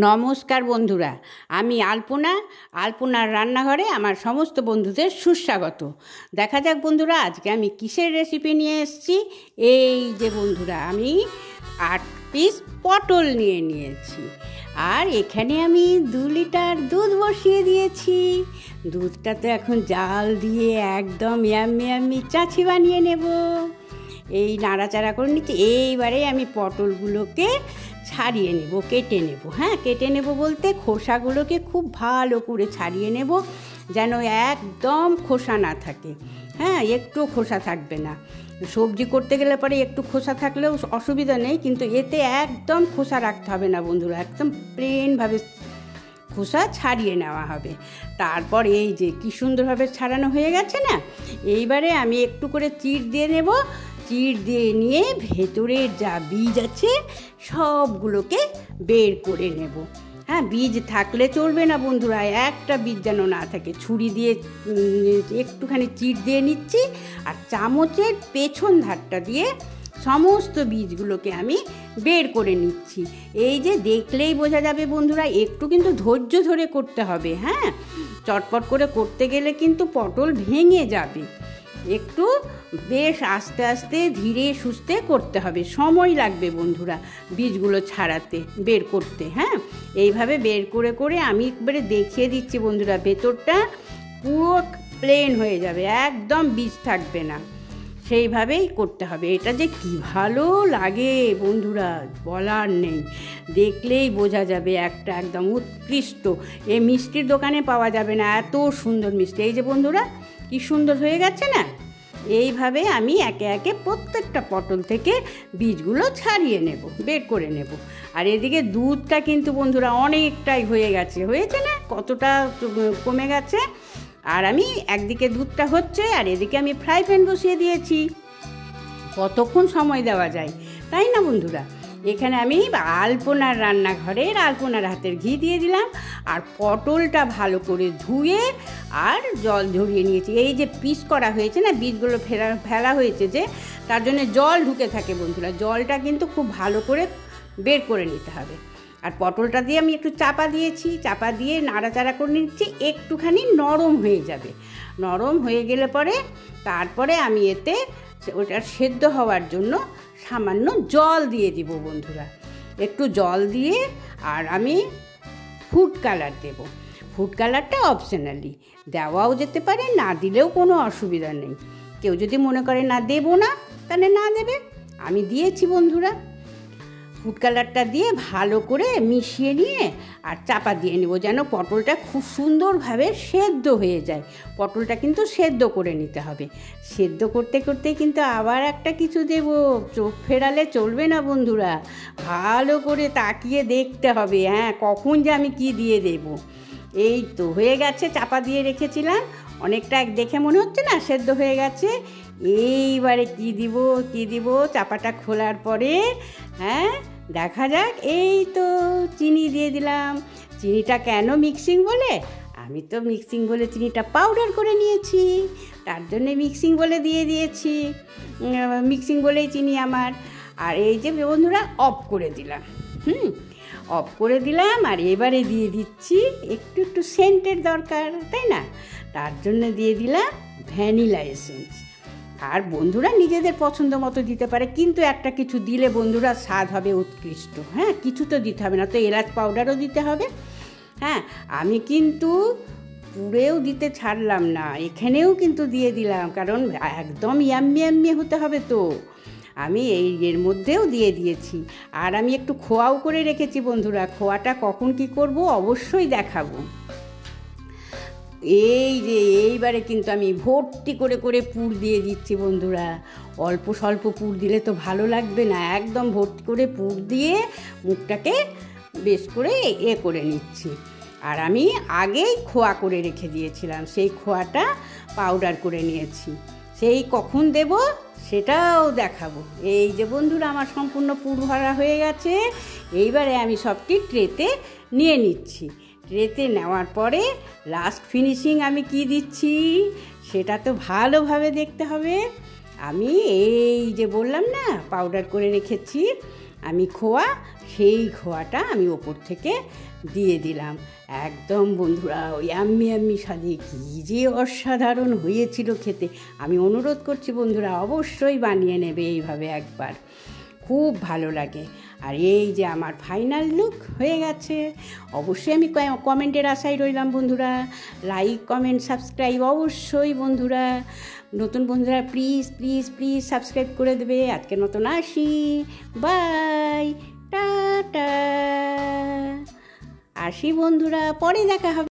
নমস্কার বন্ধুরা, আমি আলপনার রান্নাঘরে আমার সমস্ত বন্ধুদের সুস্বাগত। দেখা যাক বন্ধুরা, আজকে আমি কিসের রেসিপি নিয়ে এসেছি। এই যে বন্ধুরা, আমি 8 পিস পটল নিয়েছি, আর এখানে আমি 2 লিটার দুধ বসিয়ে দিয়েছি। দুধটাতে এখন জাল দিয়ে একদম ইয়াম্মি চাঁছি বানিয়ে নেব। এই নাড়াচাড়া করে নিচ্ছি। এইবারে আমি পটলগুলোকে ছাড়িয়ে নেব, কেটে নেব। কেটে নেব বলতে খোসাগুলোকে খুব ভালো করে ছাড়িয়ে নেব, যেন একদম খোসা না থাকে। একটু খোসা থাকবে না। সবজি করতে গেলে পরে একটু খোসা থাকলেও অসুবিধা নেই, কিন্তু এতে একদম খোসা রাখতে হবে না বন্ধুরা, একদম প্লেনভাবে খোসা ছাড়িয়ে নেওয়া হবে। তারপর এই যে কি সুন্দরভাবে ছাড়ানো হয়ে গেছে না, এইবারে আমি একটু করে চিড় দিয়ে নেব। চিড় দিয়ে নিয়ে ভেতরের যা বীজ আছে সবগুলোকে বের করে নেব। বীজ থাকলে চলবে না বন্ধুরা, একটা বীজ যেন না থাকে। ছুরি দিয়ে একটুখানি চিড় দিয়ে নিচ্ছি, আর চামচের পেছন ধারটা দিয়ে সমস্ত বীজগুলোকে আমি বের করে নিচ্ছি। এই যে দেখলেই বোঝা যাবে বন্ধুরা, একটু কিন্তু ধৈর্য ধরে করতে হবে। চটপট করে করতে গেলে কিন্তু পটল ভেঙে যাবে। একটু বেশ আস্তে আস্তে ধীরে সুস্থে করতে হবে, সময় লাগবে বন্ধুরা বীজগুলো ছাড়াতে, বের করতে। এইভাবে বের করে করে আমি একবারে দেখিয়ে দিচ্ছি বন্ধুরা, ভেতরটা পুরো প্লেন হয়ে যাবে, একদম বীজ থাকবে না। সেইভাবেই করতে হবে। এটা যে কি ভালো লাগে বন্ধুরা, বলার নেই, দেখলেই বোঝা যাবে। একটা একদম উৎকৃষ্ট, এই মিষ্টির দোকানে পাওয়া যাবে না এত সুন্দর মিষ্টি। এই যে বন্ধুরা কি সুন্দর হয়ে গেছে না। এইভাবে আমি একে একে প্রত্যেকটা পটল থেকে বীজগুলো ছাড়িয়ে নেব, বের করে নেব। আর এদিকে দুধটা কিন্তু বন্ধুরা অনেকটাই হয়েছে না, কতটা কমে গেছে। আর আমি একদিকে দুধটা হচ্ছে, আর এদিকে আমি ফ্রাই প্যান বসিয়ে দিয়েছি। কতক্ষণ সময় দেওয়া যায়, তাই না বন্ধুরা। এখানে আমি আলপনার রান্নাঘরের আলপনার হাতের ঘি দিয়ে দিলাম, আর পটলটা ভালো করে ধুয়ে আর জল ঝরিয়ে নিয়েছি। এই যে পিস করা হয়েছে না, বীজগুলো ফেলা হয়েছে যে, তার জন্য জল ঢুকে থাকে বন্ধুরা। জলটা কিন্তু খুব ভালো করে বের করে নিতে হবে। আর পটলটা দিয়ে আমি একটু চাপা দিয়েছি, চাপা দিয়ে নাড়াচাড়া করে নিচ্ছি, একটুখানি নরম হয়ে যাবে। নরম হয়ে গেলে পরে তারপরে আমি এতে ওটা সেদ্ধ হওয়ার জন্য সামান্য জল দিয়ে দিব বন্ধুরা। একটু জল দিয়ে, আর আমি ফুড কালার দেব। ফুড কালারটা অপশনালি, দেওয়াও যেতে পারে, না দিলেও কোনো অসুবিধা নেই। কেউ যদি মনে করে না দেবো না, তাহলে না দেবে। আমি দিয়েছি বন্ধুরা। ফুড কালারটা দিয়ে ভালো করে মিশিয়ে নিয়ে আর চাপা দিয়ে নেব, যেন পটলটা খুব সুন্দরভাবে সেদ্ধ হয়ে যায়। পটলটা কিন্তু সেদ্ধ করে নিতে হবে। সেদ্ধ করতে করতে কিন্তু আবার একটা কিছু দেব, চোখ ফেরালে চলবে না বন্ধুরা, ভালো করে তাকিয়ে দেখতে হবে কখন যে আমি কি দিয়ে দেব। এই তো হয়ে গেছে, চাপা দিয়ে রেখেছিলাম, অনেকটা দেখে মনে হচ্ছে না সেদ্ধ হয়ে গেছে। এইবারে কি দিব চাপাটা খোলার পরে দেখা যাক। এই তো চিনি দিয়ে দিলাম। চিনিটা কেন মিক্সিং বলে, আমি তো মিক্সিং বলে চিনিটা পাউডার করে নিয়েছি, তার জন্যে মিক্সিং বলে দিয়ে দিয়েছি। মিক্সিং বলেই চিনি আমার। আর এই যে বন্ধুরা অফ করে দিলাম, অফ করে দিলাম। আর এবারে দিয়ে দিচ্ছি, একটু সেন্টের দরকার, তাই না, তার জন্য দিয়ে দিলাম ভ্যানিলা এসেন্স। আর বন্ধুরা নিজেদের পছন্দ মতো দিতে পারে, কিন্তু একটা কিছু দিলে বন্ধুরা স্বাদ হবে উৎকৃষ্ট। কিছু তো দিতে হবে না, তো এলাচ পাউডারও দিতে হবে। আমি কিন্তু পুরেও দিতে ছাড়লাম না, এখানেও কিন্তু দিয়ে দিলাম, কারণ একদম ইয়াম্মি হতে হবে তো। আমি এর মধ্যেও দিয়ে দিয়েছি। আর আমি একটু খোয়াও করে রেখেছি বন্ধুরা, খোয়াটা কখন কি করব অবশ্যই দেখাবো। এই যে এইবারে কিন্তু আমি ভর্তি করে করে পুর দিয়ে দিচ্ছি বন্ধুরা। অল্প স্বল্প পুর দিলে তো ভালো লাগবে না, একদম ভর্তি করে পুর দিয়ে মুখটাকে বেশ করে করে নিচ্ছি। আর আমি আগেই খোয়া করে রেখে দিয়েছিলাম, সেই খোয়াটা পাউডার করে নিয়েছি, সেই কখন দেব সেটাও দেখাবো। এই যে বন্ধুরা আমার সম্পূর্ণ পুর ভরা হয়ে গেছে। এইবারে আমি সবটি ট্রেতে নিয়ে নিচ্ছি। ট্রেতে নেওয়ার পরে লাস্ট ফিনিশিং আমি কি দিচ্ছি সেটা তো ভালোভাবে দেখতে হবে। আমি এই যে বললাম না পাউডার করে রেখেছি আমি খোয়া, সেই খোয়াটা আমি ওপর থেকে দিয়ে দিলাম। একদম বন্ধুরা ওই আম্মি স্বাদে কী যে অসাধারণ হয়েছিল খেতে। আমি অনুরোধ করছি বন্ধুরা অবশ্যই বানিয়ে নেবে এইভাবে একবার, খুব ভালো লাগে। আর এই যে আমার ফাইনাল লুক হয়ে গেছে। অবশ্যই আমি কমেন্টের আশায় রইলাম বন্ধুরা। লাইক কমেন্ট সাবস্ক্রাইব অবশ্যই বন্ধুরা, নতুন বন্ধুরা প্লিজ প্লিজ প্লিজ সাবস্ক্রাইব করে দেবে। আজকের মতন আসি, বাই, টাটা। আসি বন্ধুরা, পরে দেখা হবে।